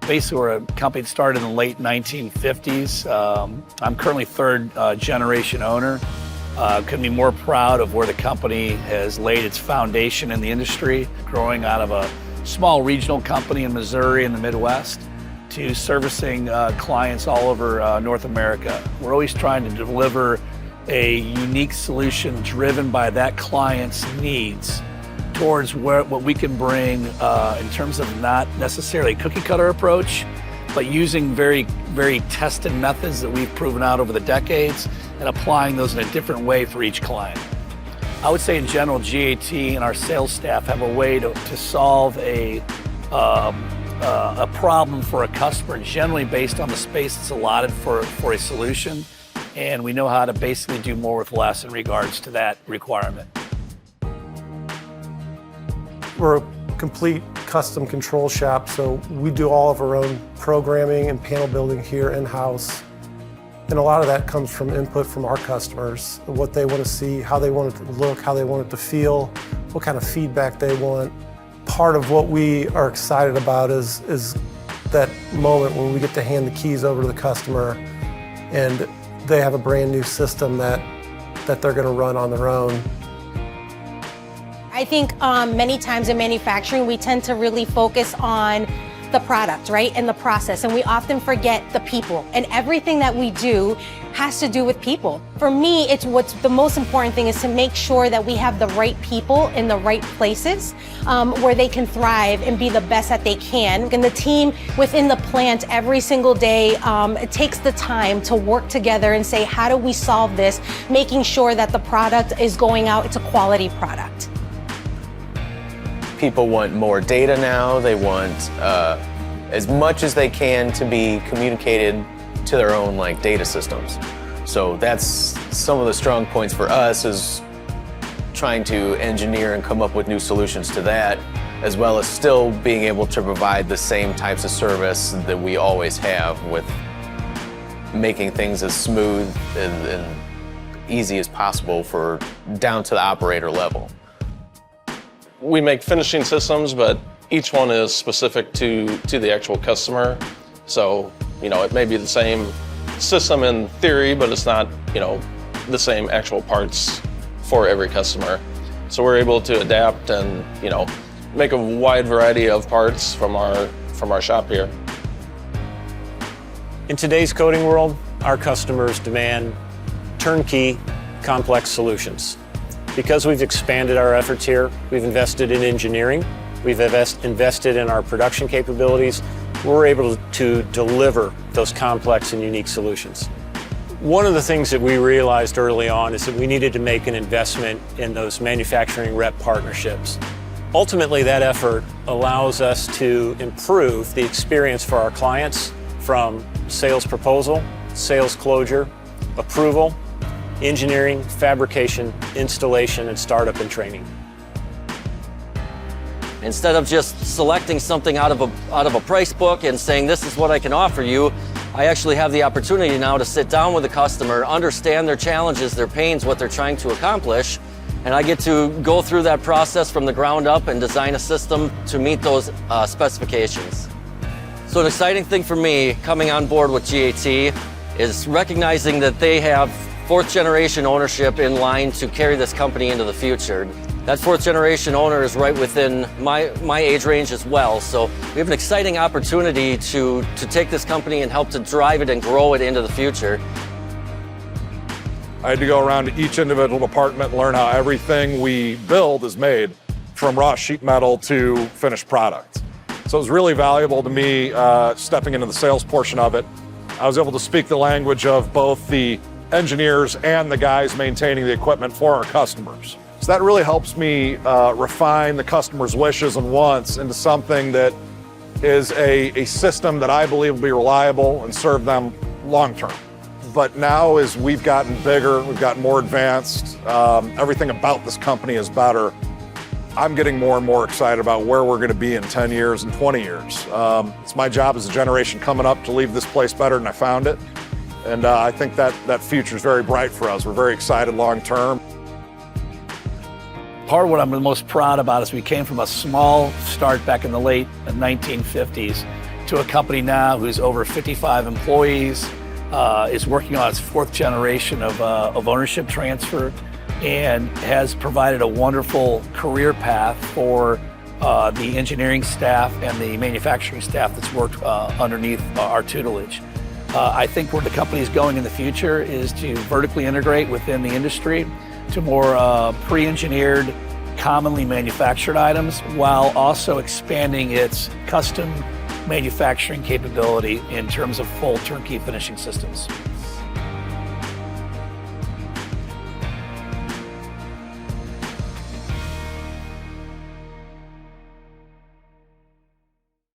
Basically, we're a company that started in the late 1950s. I'm currently third generation owner. Couldn't be more proud of where the company has laid its foundation in the industry, growing out of a small regional company in Missouri in the Midwest to servicing clients all over North America. We're always trying to deliver a unique solution driven by that client's needs towards what we can bring in terms of not necessarily a cookie cutter approach, but using very, very tested methods that we've proven out over the decades and applying those in a different way for each client. I would say in general, GAT and our sales staff have a way to solve a problem for a customer, generally based on the space that's allotted for a solution. And we know how to basically do more with less in regards to that requirement. We're a complete custom control shop, so we do all of our own programming and panel building here in-house. And a lot of that comes from input from our customers, what they want to see, how they want it to look, how they want it to feel, what kind of feedback they want. Part of what we are excited about is that moment when we get to hand the keys over to the customer and they have a brand new system that they're going to run on their own. I think many times in manufacturing, we tend to really focus on the product, right, and the process, and we often forget the people. And everything that we do has to do with people. For me, it's what's the most important thing is to make sure that we have the right people in the right places where they can thrive and be the best that they can. And the team within the plant every single day, it takes the time to work together and say, how do we solve this, making sure that the product is going out, it's a quality product. People want more data now. They want as much as they can to be communicated to their own data systems. So that's some of the strong points for us, is trying to engineer and come up with new solutions to that, as well as still being able to provide the same types of service that we always have, with making things as smooth and easy as possible for down to the operator level. We make finishing systems, but each one is specific to the actual customer. So, it may be the same system in theory, but it's not, the same actual parts for every customer. So we're able to adapt and, make a wide variety of parts from our shop here. In today's coating world, our customers demand turnkey, complex solutions. Because we've expanded our efforts here, we've invested in engineering, we've invested in our production capabilities, we're able to deliver those complex and unique solutions. One of the things that we realized early on is that we needed to make an investment in those manufacturing rep partnerships. Ultimately, that effort allows us to improve the experience for our clients from sales proposal, sales closure, approval, engineering, fabrication, installation, and startup and training. Instead of just selecting something out of a price book and saying, this is what I can offer you, I actually have the opportunity now to sit down with the customer, understand their challenges, their pains, what they're trying to accomplish, and I get to go through that process from the ground up and design a system to meet those specifications. So an exciting thing for me coming on board with GAT is recognizing that they have fourth generation ownership in line to carry this company into the future. That fourth generation owner is right within my age range as well. So we have an exciting opportunity to take this company and help to drive it and grow it into the future. I had to go around to each individual department and learn how everything we build is made, from raw sheet metal to finished product. So it was really valuable to me stepping into the sales portion of it. I was able to speak the language of both the engineers and the guys maintaining the equipment for our customers. So that really helps me refine the customer's wishes and wants into something that is a system that I believe will be reliable and serve them long term. But now, as we've gotten bigger, we've gotten more advanced, everything about this company is better. I'm getting more and more excited about where we're going to be in 10 years and 20 years. It's my job as a generation coming up to leave this place better than I found it. And I think that future is very bright for us. We're very excited long term. Part of what I'm the most proud about is we came from a small start back in the late 1950s to to a company now who's over 55 employees, is working on its 4th generation of ownership transfer, and has provided a wonderful career path for the engineering staff and the manufacturing staff that's worked underneath our tutelage. I think where the company is going in the future is to vertically integrate within the industry to more pre-engineered, commonly manufactured items, while also expanding its custom manufacturing capability in terms of full turnkey finishing systems.